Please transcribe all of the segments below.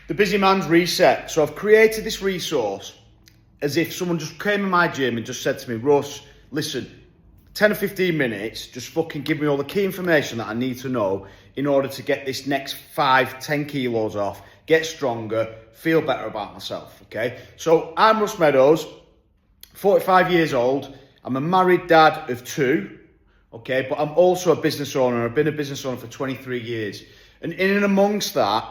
The busy man's reset. So I've created this resource as if someone just came in my gym and just said to me, Russ, listen, 10 or 15 minutes, just fucking give me all the key information that I need to know in order to get this next 5-10 kilos off, get stronger, feel better about myself, okay? So I'm Russ Meadows, 45 years old. I'm a married dad of 2, okay? But I'm also a business owner. I've been a business owner for 23 years. And in and amongst that,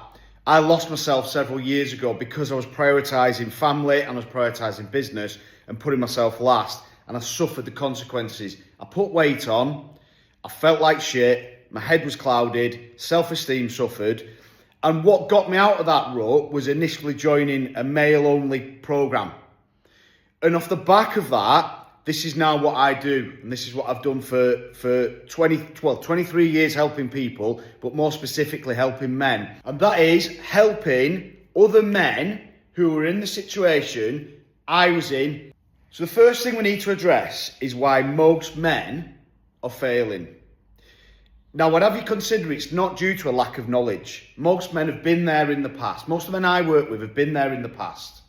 I lost myself several years ago because I was prioritising family and I was prioritising business and putting myself last. And I suffered the consequences. I put weight on, I felt like shit, my head was clouded, self-esteem suffered. And what got me out of that rut was initially joining a male-only programme. And off the back of that, this is now what I do. And this is what I've done for 23 years helping people, but more specifically helping men. And that is helping other men who are in the situation I was in. So the first thing we need to address is why most men are failing. Now, whatever you consider, it's not due to a lack of knowledge. Most men have been there in the past. Most of the men I work with have been there in the past.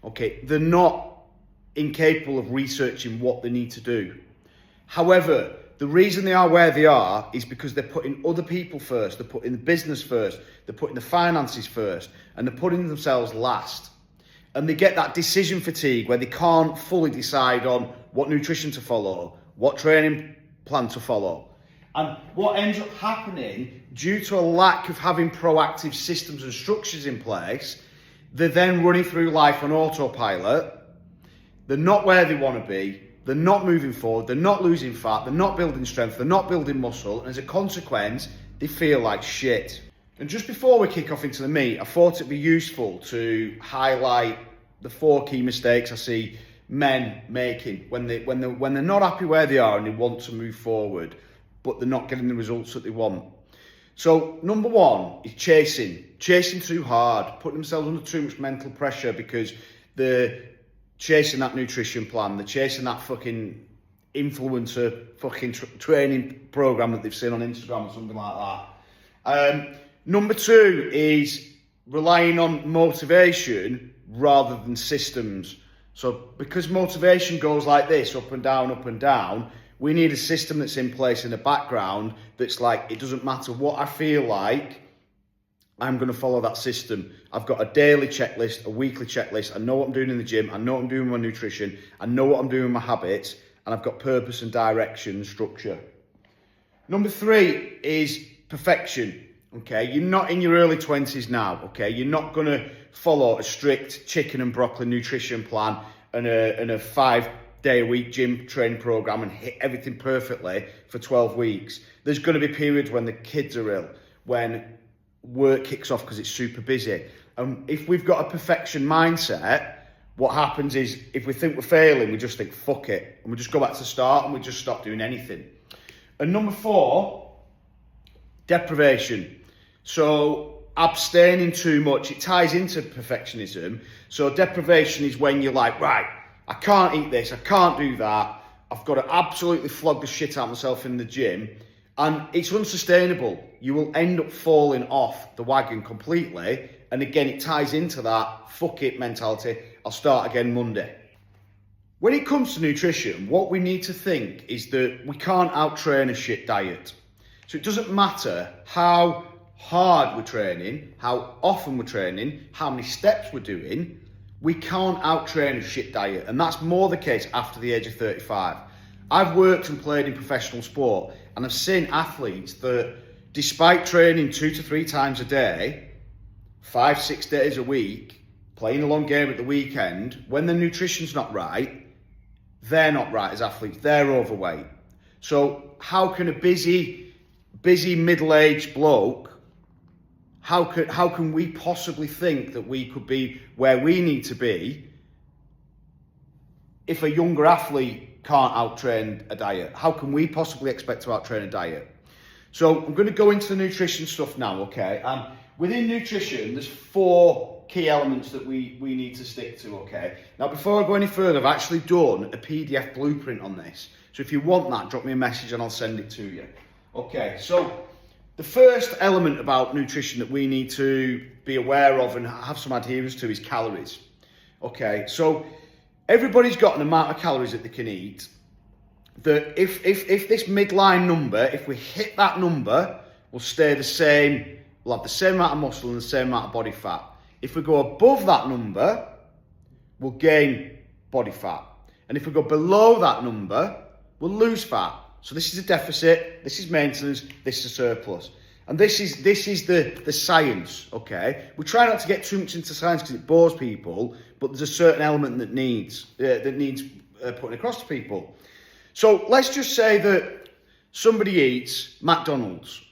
Okay, they're not incapable of researching what they need to do. However, the reason they are where they are is because they're putting other people first, they're putting the business first, they're putting the finances first, and they're putting themselves last. And they get that decision fatigue where they can't fully decide on what nutrition to follow, what training plan to follow. And what ends up happening, due to a lack of having proactive systems and structures in place, they're then running through life on autopilot. They're not where they want to be. They're not moving forward. They're not losing fat. They're not building strength. They're not building muscle. And as a consequence, they feel like shit. And just before we kick off into the meat, I thought it'd be useful to highlight the 4 key mistakes I see men making when they're not happy where they are and they want to move forward, but they're not getting the results that they want. So number 1 is chasing too hard, putting themselves under too much mental pressure because they're chasing that nutrition plan, they're chasing that fucking influencer fucking training program that they've seen on Instagram or something like that. Number 2 is relying on motivation rather than systems. So because motivation goes like this, up and down, we need a system that's in place in the background that's like, it doesn't matter what I feel like, I'm going to follow that system. I've got a daily checklist, a weekly checklist. I know what I'm doing in the gym. I know what I'm doing with my nutrition. I know what I'm doing with my habits. And I've got purpose and direction and structure. Number 3 is perfection. Okay, you're not in your early 20s now. Okay, you're not going to follow a strict chicken and broccoli nutrition plan and a 5-day-a-week gym training program and hit everything perfectly for 12 weeks. There's going to be periods when the kids are ill, when work kicks off because it's super busy. And if we've got a perfection mindset, what happens is if we think we're failing, we just think, fuck it. And we just go back to the start and we just stop doing anything. And number 4, deprivation. So abstaining too much, it ties into perfectionism. So deprivation is when you're like, right, I can't eat this, I can't do that. I've got to absolutely flog the shit out of myself in the gym. And it's unsustainable. You will end up falling off the wagon completely. And again, it ties into that fuck it mentality. I'll start again Monday. When it comes to nutrition, what we need to think is that we can't out-train a shit diet. So it doesn't matter how hard we're training, how often we're training, how many steps we're doing, we can't out-train a shit diet. And that's more the case after the age of 35. I've worked and played in professional sport, and I've seen athletes that, despite training 2 to 3 times a day, 5-6 days a week, playing a long game at the weekend, when the nutrition's not right, they're not right as athletes, they're overweight. So how can a busy middle-aged bloke, how can we possibly think that we could be where we need to be if a younger athlete can't out-train a diet? How can we possibly expect to out-train a diet? So I'm going to go into the nutrition stuff now, okay? And within nutrition, there's 4 key elements that we need to stick to, okay? Now, before I go any further, I've actually done a PDF blueprint on this. So if you want that, drop me a message and I'll send it to you. Okay, so The first element about nutrition that we need to be aware of and have some adherence to is calories. Okay, so everybody's got an amount of calories that they can eat. That if this midline number, if we hit that number, will stay the same. We'll have the same amount of muscle and the same amount of body fat. If we go above that number, we'll gain body fat. And if we go below that number, we'll lose fat. So this is a deficit, this is maintenance, this is a surplus. And this is the science, okay? We try not to get too much into science because it bores people, but there's a certain element that needs putting across to people. So let's just say that somebody eats McDonald's,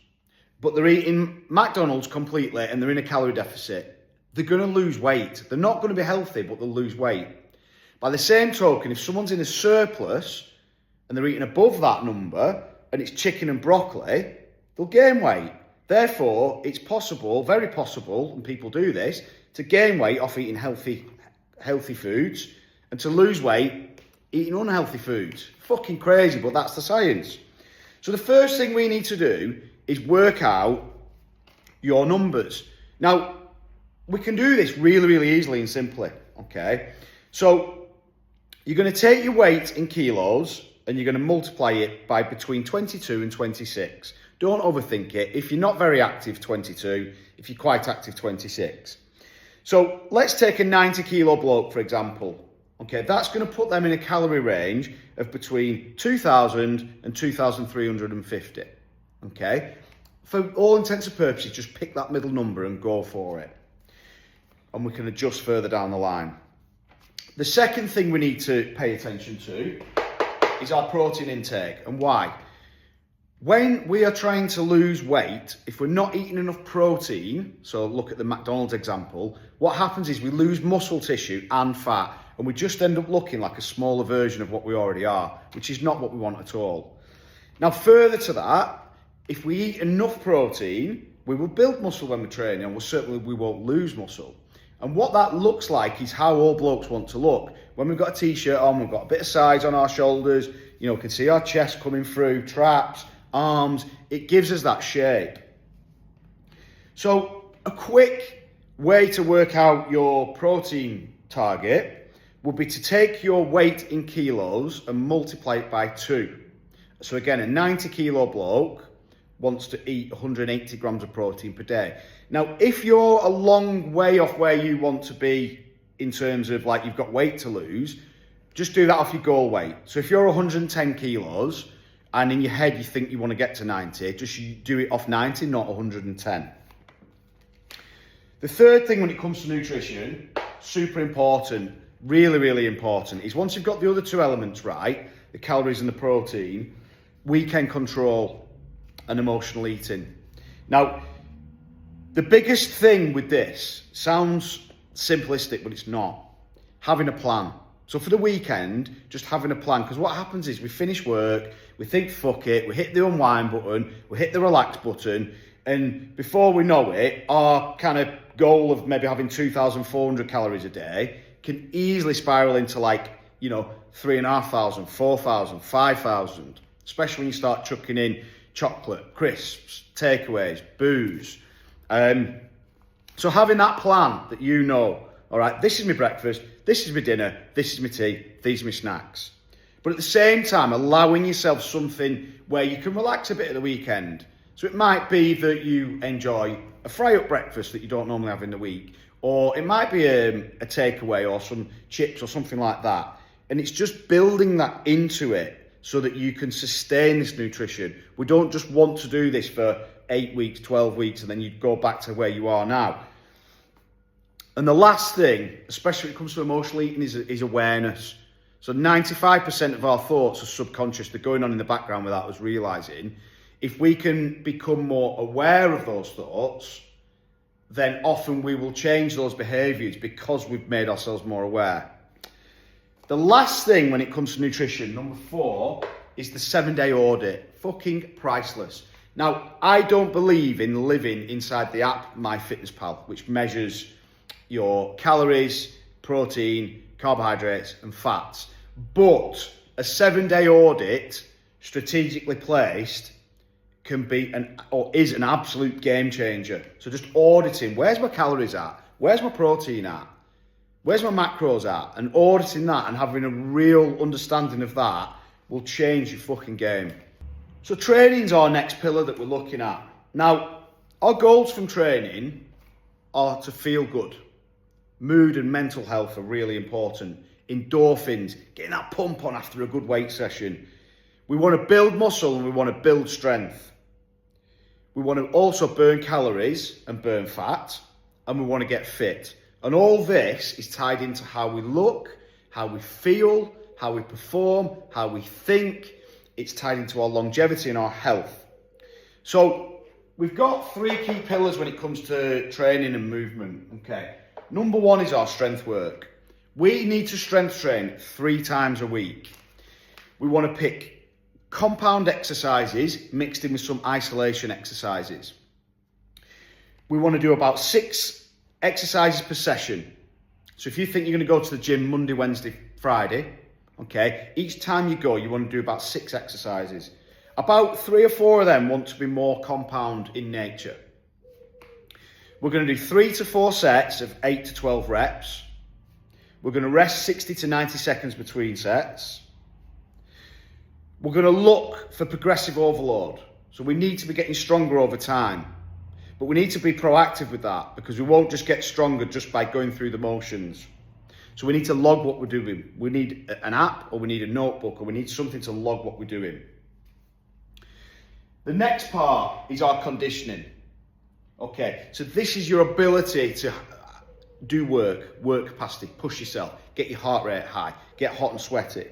but they're eating McDonald's completely and they're in a calorie deficit. They're going to lose weight. They're not going to be healthy, but they'll lose weight. By the same token, if someone's in a surplus and they're eating above that number and it's chicken and broccoli, they'll gain weight. Therefore, it's possible, very possible, and people do this, to gain weight off eating healthy foods and to lose weight eating unhealthy foods. Fucking crazy, but that's the science. So the first thing we need to do is work out your numbers. Now, we can do this really, really easily and simply, okay? So you're going to take your weight in kilos and you're going to multiply it by between 22 and 26. Don't overthink it. If you're not very active, 22. If you're quite active, 26. So let's take a 90 kilo bloke, for example. Okay, that's going to put them in a calorie range of between 2,000 and 2,350. Okay, for all intents and purposes, just pick that middle number and go for it. And we can adjust further down the line. The second thing we need to pay attention to is our protein intake. And why? When we are trying to lose weight, if we're not eating enough protein, so look at the McDonald's example, what happens is we lose muscle tissue and fat, and we just end up looking like a smaller version of what we already are, which is not what we want at all. Now, further to that, if we eat enough protein, we will build muscle when we're training, and we won't lose muscle. And what that looks like is how all blokes want to look. When we've got a t-shirt on, we've got a bit of size on our shoulders, you can see our chest coming through, traps, arms, it gives us that shape. So a quick way to work out your protein target would be to take your weight in kilos and multiply it by 2. So again, a 90 kilo bloke wants to eat 180 grams of protein per day. Now, if you're a long way off where you want to be in terms of like you've got weight to lose, just do that off your goal weight. So if you're 110 kilos and in your head you think you want to get to 90, just do it off 90, not 110. The third thing when it comes to nutrition, super important, really, really important, is once you've got the other two elements right, the calories and the protein, weekend control and emotional eating. Now, the biggest thing with this sounds simplistic, but it's not. Having a plan. So for the weekend, just having a plan, because what happens is we finish work, we think, fuck it, we hit the unwind button, we hit the relax button, and before we know it, our kind of goal of maybe having 2,400 calories a day can easily spiral into 3,500, 4,000, 5,000, especially when you start chucking in chocolate, crisps, takeaways, booze. So having that plan that all right, this is my breakfast, this is my dinner, this is my tea, these are my snacks. But at the same time, allowing yourself something where you can relax a bit at the weekend. So it might be that you enjoy a fry-up breakfast that you don't normally have in the week, or it might be a takeaway or some chips or something like that. And it's just building that into it so that you can sustain this nutrition. We don't just want to do this for 8 weeks, 12 weeks, and then you go back to where you are now. And the last thing, especially when it comes to emotional eating, is awareness. So 95% of our thoughts are subconscious. They're going on in the background without us realising. If we can become more aware of those thoughts, then often we will change those behaviours because we've made ourselves more aware. The last thing when it comes to nutrition, number 4, is the 7-day audit. Fucking priceless. Now, I don't believe in living inside the app MyFitnessPal, which measures your calories, protein, carbohydrates and fats. But a 7-day audit, strategically placed, can be is an absolute game changer. So just auditing, where's my calories at? Where's my protein at? Where's my macros at? And auditing that and having a real understanding of that will change your fucking game. So training's our next pillar that we're looking at. Now, our goals from training are to feel good. Mood and mental health are really important. Endorphins, getting that pump on after a good weight session. We want to build muscle and we want to build strength. We want to also burn calories and burn fat, and we want to get fit. And all this is tied into how we look, how we feel, how we perform, how we think. It's tied into our longevity and our health. So we've got 3 key pillars when it comes to training and movement. Okay. Number 1 is our strength work. We need to strength train 3 times a week. We want to pick compound exercises mixed in with some isolation exercises. We want to do about 6 exercises per session. So if you think you're going to go to the gym Monday, Wednesday, Friday, okay, each time you go, you want to do about 6 exercises. About 3 or 4 of them want to be more compound in nature. We're going to do 3 to 4 sets of 8 to 12 reps. We're going to rest 60 to 90 seconds between sets. We're going to look for progressive overload. So we need to be getting stronger over time. But we need to be proactive with that because we won't just get stronger just by going through the motions. So we need to log what we're doing. We need an app, or we need a notebook, or we need something to log what we're doing. The next part is our conditioning. Okay, so this is your ability to do work capacity, push yourself, get your heart rate high, get hot and sweaty.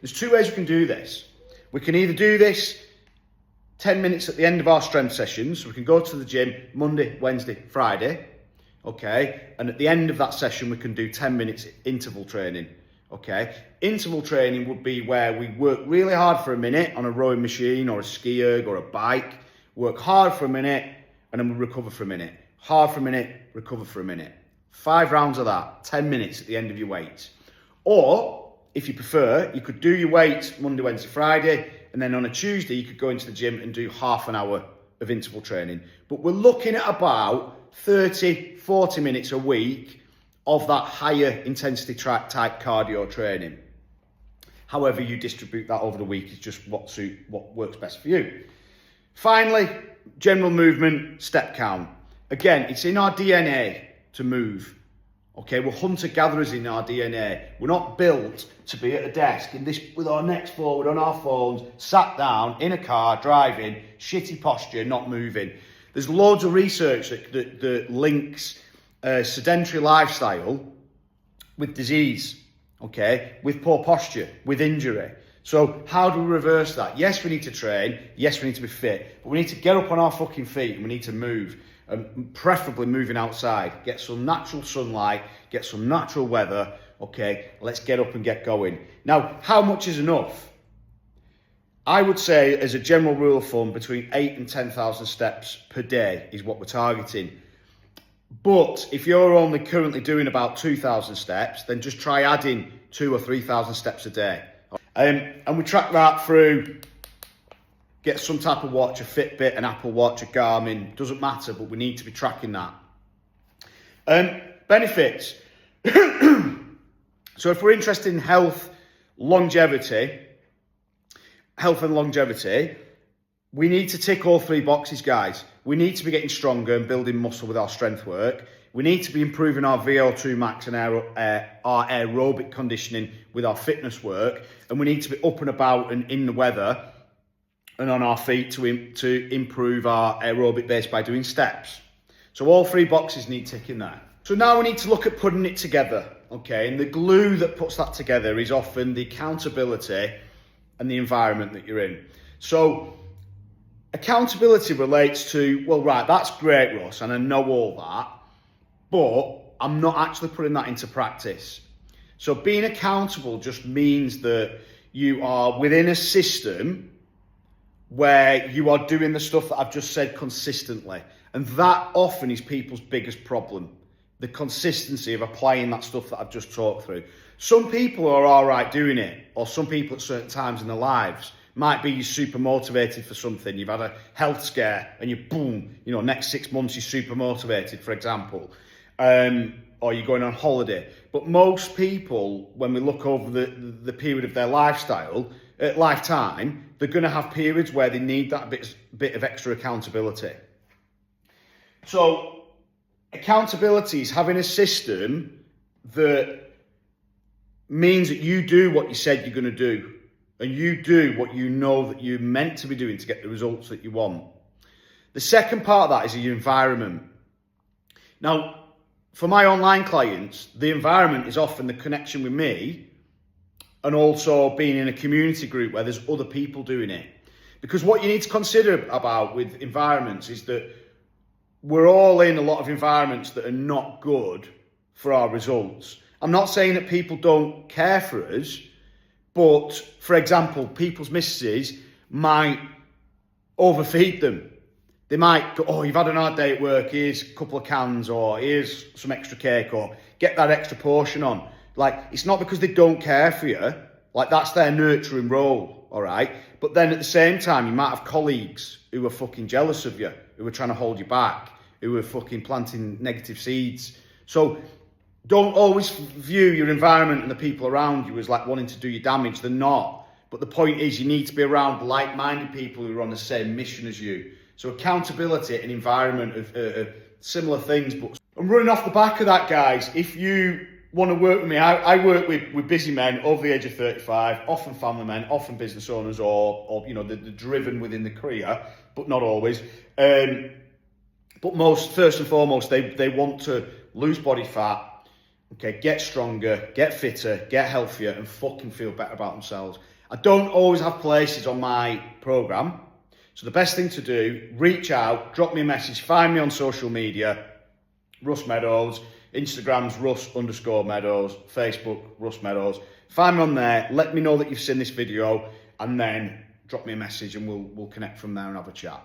There's 2 ways we can do this. We can either do this 10 minutes at the end of our strength sessions. So we can go to the gym Monday, Wednesday, Friday. Okay. And at the end of that session, we can do 10 minutes interval training. Okay. Interval training would be where we work really hard for a minute on a rowing machine or a ski erg or a bike, work hard for a minute, and then we recover for a minute. Hard for a minute, recover for a minute. 5 rounds of that, 10 minutes at the end of your weight. Or, if you prefer, you could do your weight Monday, Wednesday, Friday, and then on a Tuesday, you could go into the gym and do half an hour of interval training. But we're looking at about 30, 40 minutes a week of that higher intensity type cardio training. However you distribute that over the week is just what works best for you. Finally, general movement, step count. Again, it's in our DNA to move. Okay, we're hunter-gatherers in our DNA. We're not built to be at a desk with our necks forward on our phones, sat down in a car, driving, shitty posture, not moving. There's loads of research that links sedentary lifestyle with disease, okay, with poor posture, with injury. So how do we reverse that? Yes, we need to train. Yes, we need to be fit. But we need to get up on our fucking feet and we need to move. Preferably moving outside. Get some natural sunlight. Get some natural weather. Okay, let's get up and get going. Now, how much is enough? I would say, as a general rule of thumb, between 8 and 10,000 steps per day is what we're targeting. But if you're only currently doing about 2,000 steps, then just try adding 2,000 or 3,000 steps a day. And we track that through, get some type of watch, a Fitbit, an Apple Watch, a Garmin, doesn't matter, but we need to be tracking that. Benefits. So if we're interested in health and longevity, we need to tick all 3 boxes, guys. We need to be getting stronger and building muscle with our strength work. We need to be improving our VO2 max and our aerobic conditioning with our fitness work. And we need to be up and about and in the weather and on our feet to improve our aerobic base by doing steps. So all 3 boxes need ticking there. So now we need to look at putting it together, okay? And the glue that puts that together is often the accountability and the environment that you're in. So accountability relates to, well, right, that's great, Russ, and I know all that, but I'm not actually putting that into practice. So being accountable just means that you are within a system where you are doing the stuff that I've just said consistently. And that often is people's biggest problem, the consistency of applying that stuff that I've just talked through. Some people are all right doing it, or some people at certain times in their lives, Might be you're super motivated for something. You've had a health scare and you boom, you know, next 6 months you're super motivated, for example. Or you're going on holiday. But most people, when we look over the period of their lifetime, they're going to have periods where they need that bit of extra accountability. So accountability is having a system that means that you do what you said you're going to do, and you do what you know that you're meant to be doing to get the results that you want. The second part of that is your environment. Now, for my online clients, the environment is often the connection with me and also being in a community group where there's other people doing it. Because what you need to consider about with environments is that we're all in a lot of environments that are not good for our results. I'm not saying that people don't care for us, but for example, people's missus might overfeed them. They might go, oh, you've had an hard day at work, here's a couple of cans, or here's some extra cake, or get that extra portion on. Like, it's not because they don't care for you. Like, that's their nurturing role, all right? But then at the same time, you might have colleagues who are fucking jealous of you, who are trying to hold you back, who are fucking planting negative seeds. So don't always view your environment and the people around you as like wanting to do you damage. They're not. But the point is, you need to be around like-minded people who are on the same mission as you. So accountability and environment are similar things. But I'm running off the back of that, guys. If you want to work with me, I work with busy men over the age of 35, often family men, often business owners, or you know, they're driven within the career, but not always. But first and foremost, they want to lose body fat, okay, get stronger, get fitter, get healthier, and fucking feel better about themselves. I don't always have places on my program. So the best thing to do, reach out, drop me a message, find me on social media, Russ Meadows, Instagram's Russ_Meadows, Facebook, Russ Meadows. Find me on there, let me know that you've seen this video, and then drop me a message and we'll connect from there and have a chat.